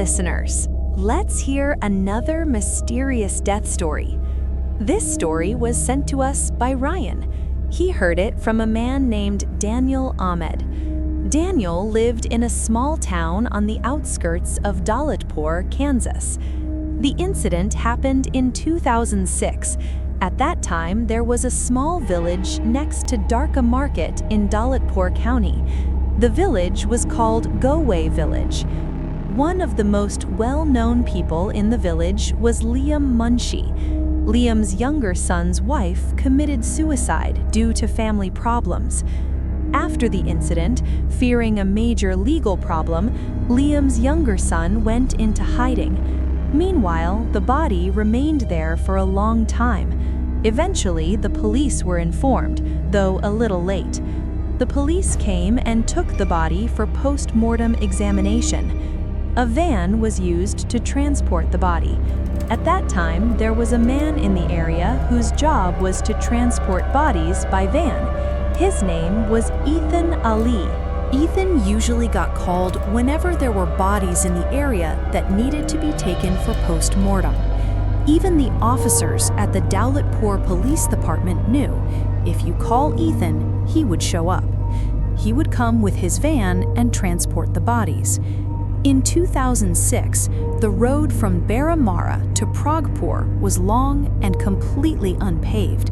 listeners. Let's hear another mysterious death story. This story was sent to us by Ryan. He heard it from a man named Daniel Ahmed. Daniel lived in a small town on the outskirts of Dalitpur, Kansas. The incident happened in 2006. At that time, there was a small village next to Dwarka Market in Dalitpur County. The village was called Goway Village. One of the most well-known people in the village was Liam Munshi. Liam's younger son's wife committed suicide due to family problems. After the incident, fearing a major legal problem, Liam's younger son went into hiding. Meanwhile, the body remained there for a long time. Eventually, the police were informed, though a little late. The police came and took the body for post-mortem examination. A van was used to transport the body. At that time, there was a man in the area whose job was to transport bodies by van. His name was Ethan Ali. Ethan usually got called whenever there were bodies in the area that needed to be taken for post-mortem. Even the officers at the Dalitpur Police Department knew if you call Ethan, he would show up. He would come with his van and transport the bodies. In 2006, the road from Baramara to Pragpur was long and completely unpaved.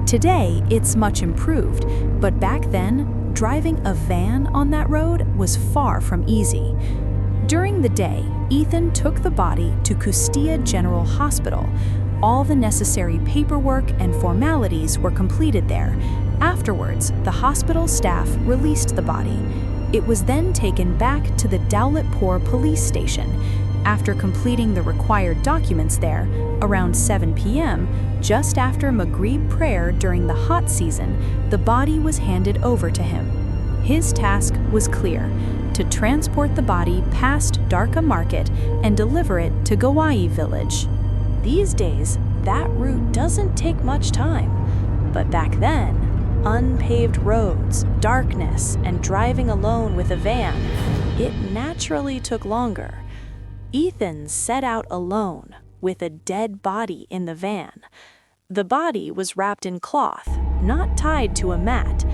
Today, it's much improved, but back then, driving a van on that road was far from easy. During the day, Ethan took the body to Kustia General Hospital. All the necessary paperwork and formalities were completed there. Afterwards, the hospital staff released the body. It was then taken back to the Dalitpur police station. After completing the required documents there, around 7 p.m., just after Maghrib prayer during the hot season, the body was handed over to him. His task was clear: to transport the body past Dwarka Market and deliver it to Goway Village. These days, that route doesn't take much time. But back then, unpaved roads, darkness, and driving alone with a van, it naturally took longer. Ethan set out alone, with a dead body in the van. The body was wrapped in cloth, not tied to a mat.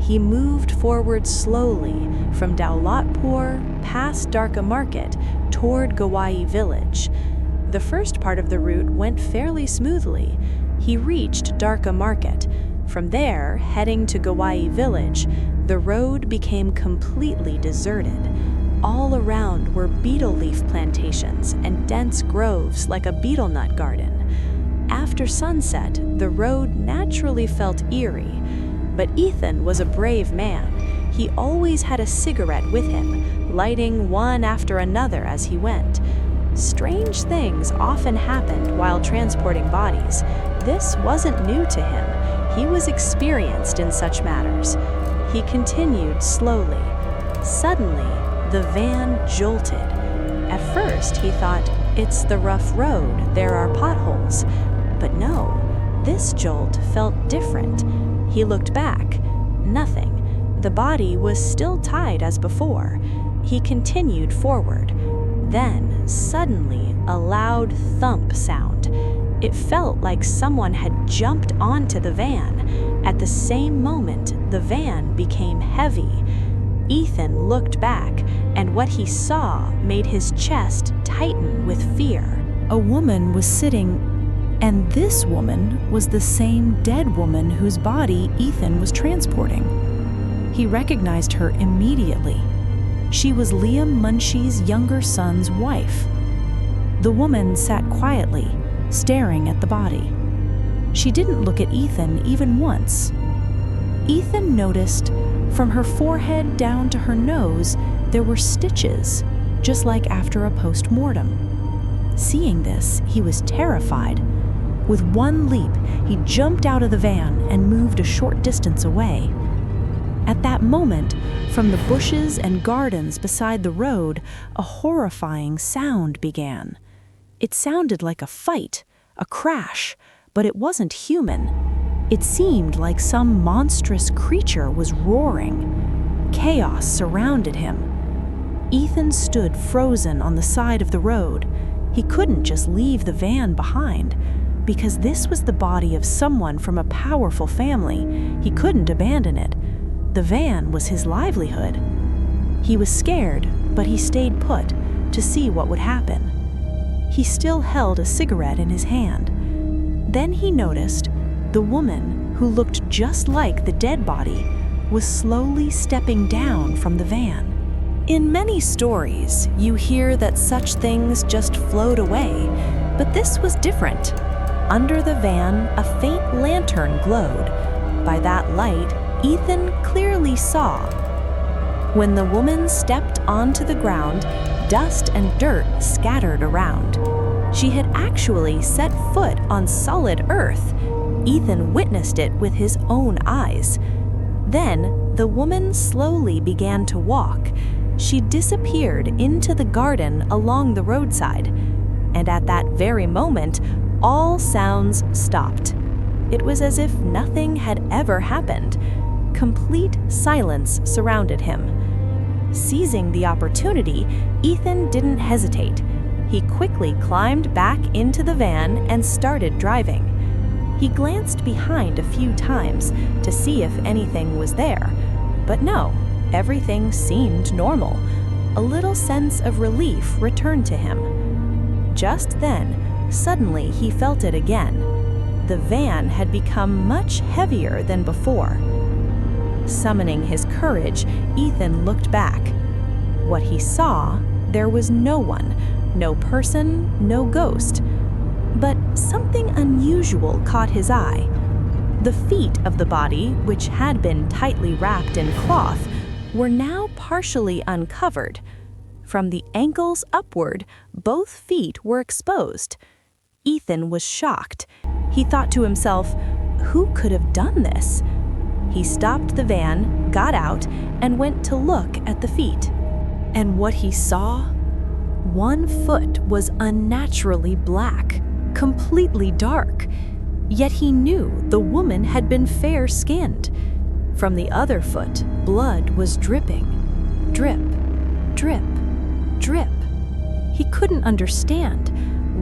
He moved forward slowly from Dalitpur past Dwarka Market toward Goway Village. The first part of the route went fairly smoothly. He reached Dwarka Market. From there, heading to Goway Village, the road became completely deserted. All around were betel leaf plantations and dense groves like a betel nut garden. After sunset, the road naturally felt eerie. But Ethan was a brave man. He always had a cigarette with him, lighting one after another as he went. Strange things often happened while transporting bodies. This wasn't new to him. He was experienced in such matters. He continued slowly. Suddenly, the van jolted. At first, he thought, it's the rough road, there are potholes. But no, this jolt felt different. He looked back. Nothing. The body was still tied as before. He continued forward. Then, suddenly, a loud thump sound. It felt like someone had jumped onto the van. At the same moment, the van became heavy. Ethan looked back, and what he saw made his chest tighten with fear. A woman was sitting, and this woman was the same dead woman whose body Ethan was transporting. He recognized her immediately. She was Liam Munshi's younger son's wife. The woman sat quietly, staring at the body. She didn't look at Ethan even once. Ethan noticed from her forehead down to her nose there were stitches, just like after a post-mortem. Seeing this, he was terrified. With one leap, he jumped out of the van and moved a short distance away. At that moment, from the bushes and gardens beside the road, a horrifying sound began. It sounded like a fight, a crash, but it wasn't human. It seemed like some monstrous creature was roaring. Chaos surrounded him. Ethan stood frozen on the side of the road. He couldn't just leave the van behind, because this was the body of someone from a powerful family. He couldn't abandon it. The van was his livelihood. He was scared, but he stayed put to see what would happen. He still held a cigarette in his hand. Then he noticed the woman, who looked just like the dead body, was slowly stepping down from the van. In many stories, you hear that such things just float away, but this was different. Under the van, a faint lantern glowed. By that light, Ethan clearly saw. When the woman stepped onto the ground, dust and dirt scattered around. She had actually set foot on solid earth. Ethan witnessed it with his own eyes. Then, the woman slowly began to walk. She disappeared into the garden along the roadside. And at that very moment, all sounds stopped. It was as if nothing had ever happened. Complete silence surrounded him. Seizing the opportunity, Ethan didn't hesitate. He quickly climbed back into the van and started driving. He glanced behind a few times to see if anything was there, but no, everything seemed normal. A little sense of relief returned to him. Just then, suddenly he felt it again. The van had become much heavier than before. Summoning his courage, Ethan looked back. What he saw, there was no one, no person, no ghost. But something unusual caught his eye. The feet of the body, which had been tightly wrapped in cloth, were now partially uncovered. From the ankles upward, both feet were exposed. Ethan was shocked. He thought to himself, who could have done this? He stopped the van, got out, and went to look at the feet. And what he saw? One foot was unnaturally black, completely dark. Yet he knew the woman had been fair-skinned. From the other foot, blood was dripping. Drip, drip, drip. He couldn't understand.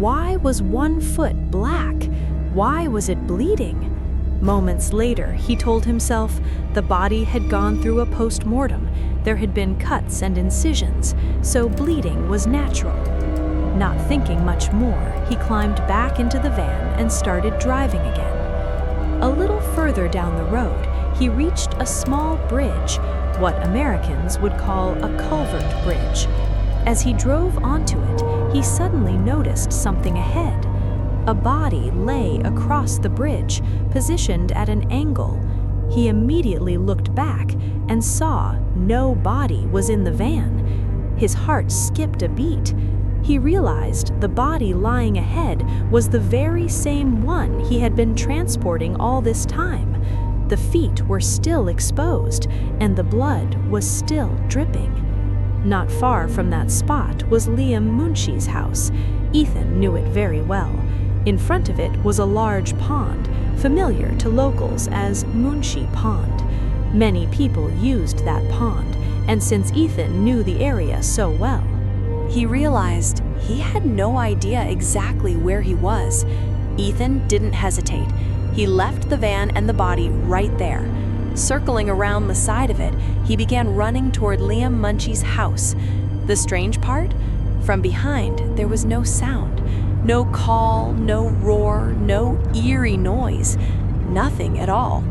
Why was one foot black? Why was it bleeding? Moments later, he told himself the body had gone through a post-mortem. There had been cuts and incisions, so bleeding was natural. Not thinking much more, he climbed back into the van and started driving again. A little further down the road, he reached a small bridge, what Americans would call a culvert bridge. As he drove onto it, he suddenly noticed something ahead. A body lay across the bridge, positioned at an angle. He immediately looked back and saw no body was in the van. His heart skipped a beat. He realized the body lying ahead was the very same one he had been transporting all this time. The feet were still exposed, and the blood was still dripping. Not far from that spot was Liam Munchie's house. Ethan knew it very well. In front of it was a large pond, familiar to locals as Munchie Pond. Many people used that pond, and since Ethan knew the area so well, he realized he had no idea exactly where he was. Ethan didn't hesitate. He left the van and the body right there. Circling around the side of it, he began running toward Liam Munchie's house. The strange part? From behind, there was no sound. No call, no roar, no eerie noise. Nothing at all.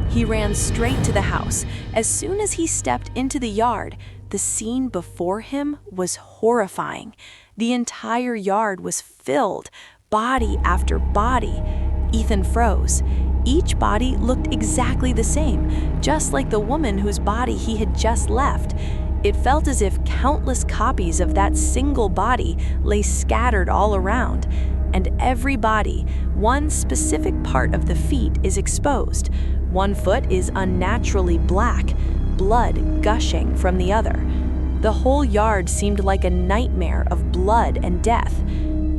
He ran straight to the house. As soon as he stepped into the yard, the scene before him was horrifying. The entire yard was filled, body after body. Ethan froze. Each body looked exactly the same, just like the woman whose body he had just left. It felt as if countless copies of that single body lay scattered all around. And every body, one specific part of the feet is exposed. One foot is unnaturally black, blood gushing from the other. The whole yard seemed like a nightmare of blood and death.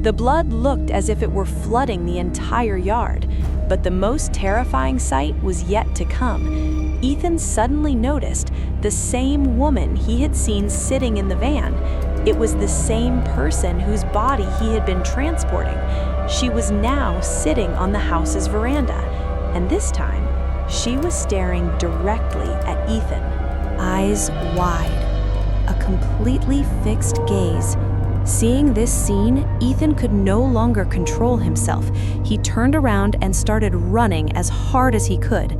The blood looked as if it were flooding the entire yard, but the most terrifying sight was yet to come. Ethan suddenly noticed the same woman he had seen sitting in the van. It was the same person whose body he had been transporting. She was now sitting on the house's veranda, and this time, she was staring directly at Ethan, eyes wide, a completely fixed gaze. Seeing this scene, Ethan could no longer control himself. He turned around and started running as hard as he could.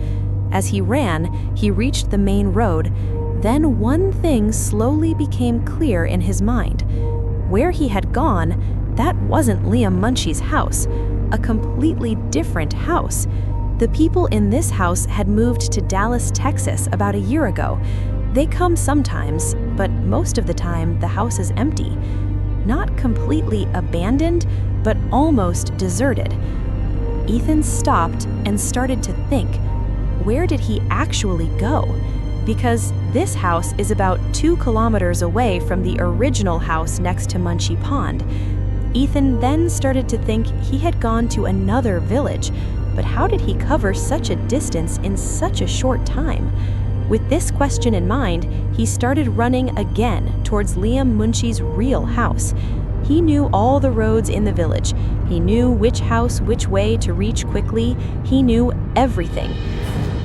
As he ran, he reached the main road. Then one thing slowly became clear in his mind. Where he had gone, that wasn't Liam Munchie's house, a completely different house. The people in this house had moved to Dallas, Texas about a year ago. They come sometimes, but most of the time the house is empty. Not completely abandoned, but almost deserted. Ethan stopped and started to think, where did he actually go? Because this house is about 2 kilometers away from the original house next to Munchie Pond. Ethan then started to think he had gone to another village, but how did he cover such a distance in such a short time? With this question in mind, he started running again towards Liam Munchie's real house. He knew all the roads in the village. He knew which house, which way to reach quickly. He knew everything.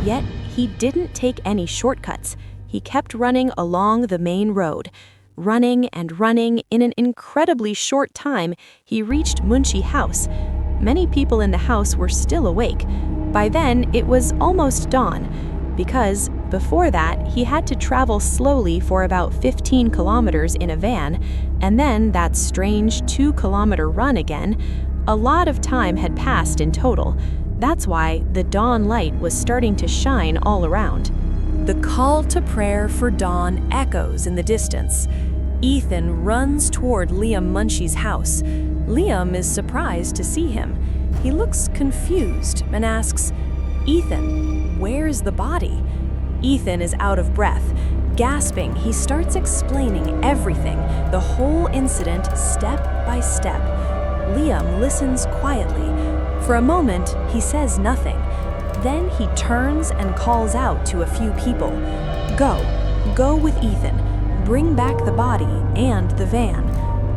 Yet, he didn't take any shortcuts. He kept running along the main road. Running and running, in an incredibly short time, he reached Munchie House. Many people in the house were still awake. By then, it was almost dawn, because before that, he had to travel slowly for about 15 kilometers in a van, and then that strange 2-kilometer run again. A lot of time had passed in total. That's why the dawn light was starting to shine all around. The call to prayer for dawn echoes in the distance. Ethan runs toward Liam Munchie's house. Liam is surprised to see him. He looks confused and asks, "Ethan, where's the body?" Ethan is out of breath. Gasping, he starts explaining everything, the whole incident step by step. Liam listens quietly. For a moment, he says nothing. Then he turns and calls out to a few people. Go with Ethan. Bring back the body and the van."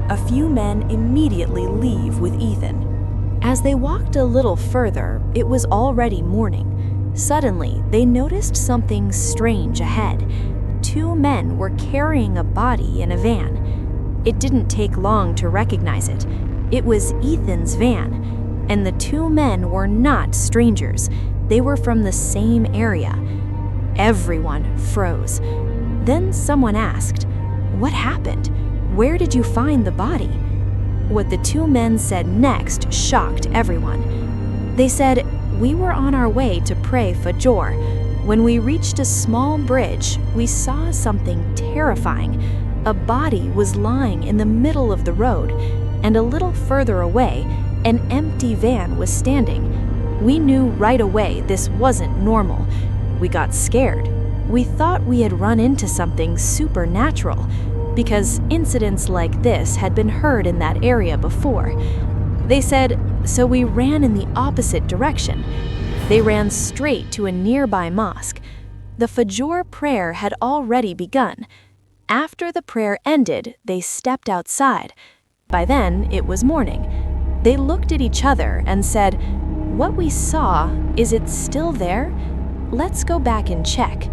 A few men immediately leave with Ethan. As they walked a little further, it was already morning. Suddenly, they noticed something strange ahead. 2 men were carrying a body in a van. It didn't take long to recognize it. It was Ethan's van. And the 2 men were not strangers. They were from the same area. Everyone froze. Then someone asked, "What happened? Where did you find the body?" What the 2 men said next shocked everyone. They said, "We were on our way to pray Fajr. When we reached a small bridge, we saw something terrifying. A body was lying in the middle of the road, and a little further away, an empty van was standing. We knew right away this wasn't normal. We got scared. We thought we had run into something supernatural, because incidents like this had been heard in that area before." They said, "So we ran in the opposite direction." They ran straight to a nearby mosque. The Fajr prayer had already begun. After the prayer ended, they stepped outside. By then, it was morning. They looked at each other and said, "What we saw, is it still there? Let's go back and check."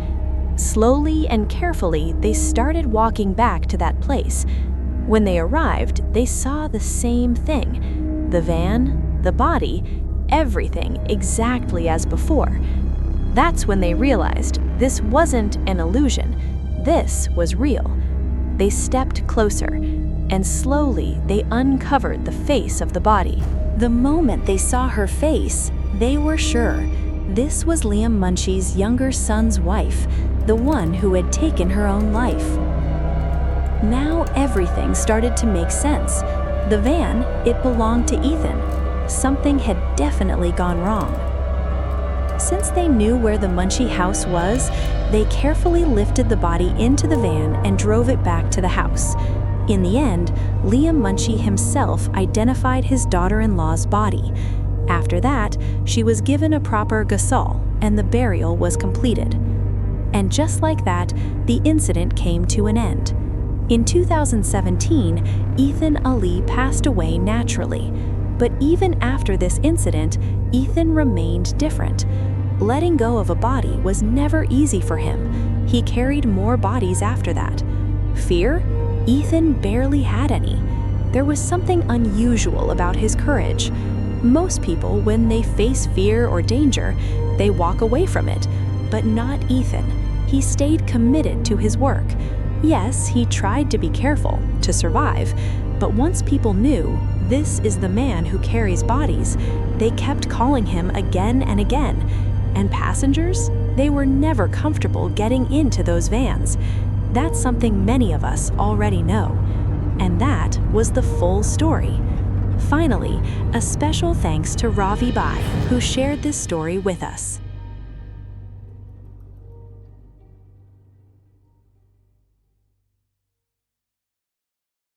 Slowly and carefully, they started walking back to that place. When they arrived, they saw the same thing. The van, the body, everything exactly as before. That's when they realized this wasn't an illusion. This was real. They stepped closer, and slowly they uncovered the face of the body. The moment they saw her face, they were sure. This was Liam Munchie's younger son's wife, the one who had taken her own life. Now everything started to make sense. The van, it belonged to Ethan. Something had definitely gone wrong. Since they knew where the Munchie house was, they carefully lifted the body into the van and drove it back to the house. In the end, Liam Munchie himself identified his daughter-in-law's body. After that, she was given a proper ghusl, and the burial was completed. And just like that, the incident came to an end. In 2017, Ethan Ali passed away naturally. But even after this incident, Ethan remained different. Letting go of a body was never easy for him. He carried more bodies after that. Fear? Ethan barely had any. There was something unusual about his courage. Most people, when they face fear or danger, they walk away from it. But not Ethan. He stayed committed to his work. Yes, he tried to be careful, to survive, but once people knew this is the man who carries bodies, they kept calling him again and again. And passengers? They were never comfortable getting into those vans. That's something many of us already know. And that was the full story. Finally, a special thanks to Ravi Bai, who shared this story with us.